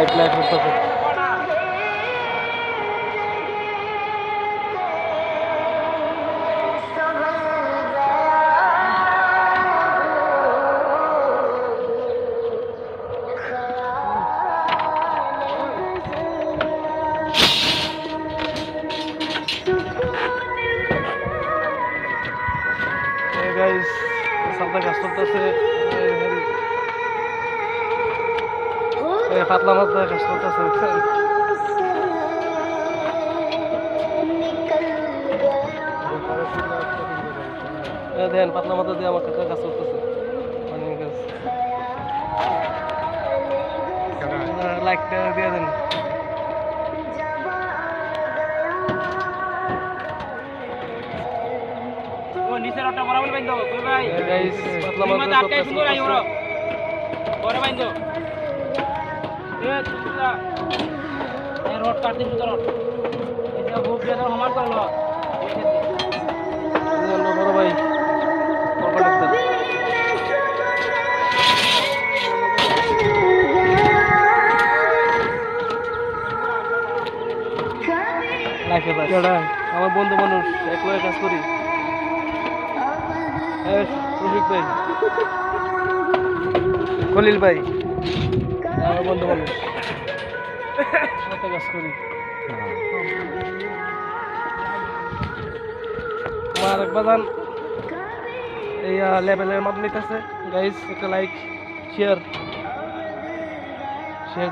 Light light করতেছে। Guys সামনে কাজ চলতেছে, পাতলা মাছ কাজ চলতেছে বুঝছেন। দেখেন পাতলা মাথা দিয়ে আমার কাছে কাজ চলতেছে, লাইকটা দিয়ে দেন। নিচের রডটা বরাবর বাইন্ধো কই ভাই গাইস পাতলা মাছ মাথা আটকাই সুন্দর আই ওরা পরে বাইন্ধো তুইলা এই রড কাটতে তো রড এটা খুব বেদর সমান করলো বড় ভাই আমার বন্ধু মানুষ একলাই কাজ করি। সুশিক ভাই, খলিল ভাই আমার বন্ধু মানুষ, কাজ করি। আমার এক বাজান এই লেভেলের মাপ নিতেছে। গাইস একটা লাইক শেয়ার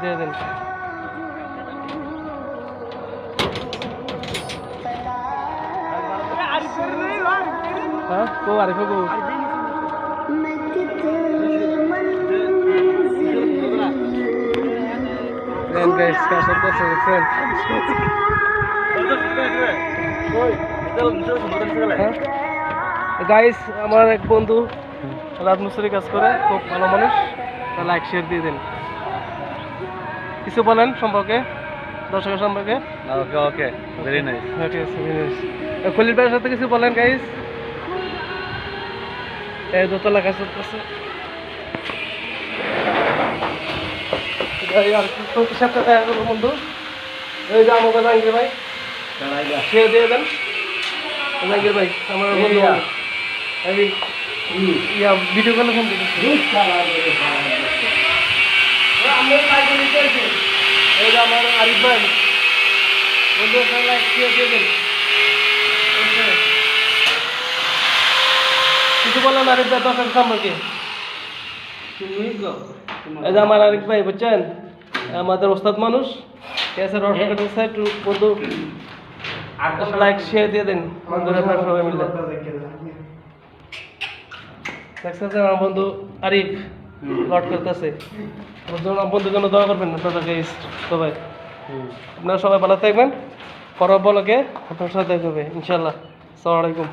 দিয়ে দেন। হ্যাঁ কো আরিফ কো গাইস কাজ করতেছে দেখছেন। গাইস আমার এক বন্ধু রাজমিস্ত্রি কাজ করে, খুব ভালো মানুষ, লাইক শেয়ার দিয়ে দেন। কিছু বলেন সম্পর্কে, দর্শকের সম্পর্কে। ওকে ওকে ভেরি নাইস। ঠিক আছে, ভেরি নাইস। খলিল ভাইয়ের সাথে কিছু বলেন গাইস। এই দোতলা কাজ করতেছে। আর কি সাথে দেখা করবো বন্ধু, এই যে আমাকে জাহাঙ্গীর ভাই শেয়ার দিয়ে দেন। জাহাঙ্গীর ভাই আমার বন্ধু, ভিডিও কলে ফোন দিতে। এই যে আমার আরিফ ভাই বন্ধু, লাইক শেয়ার দিয়ে দেন। কিছু বলেন আরিফ ভাই দর্শক সম্পর্কে। এই যে আমার আরিফ ভাই বুঝছেন, আমাদের ওস্তাদ মানুষ, ঠিক আছে। রড কাটতেছে একটু বন্ধু, লাইক শেয়ার দিয়ে দেন বন্ধুরা সবাই মিলে। দেখছেন আমার বন্ধু আরিফ রড করতেছে, বন্ধুর জন্য দোয়া করবেন সবাই। আপনারা সবাই ভালো থাকবেন, পরব বলকে আপনার সাথে দেখা হবে ইনশাল্লাহ। আসসালামু আলাইকুম।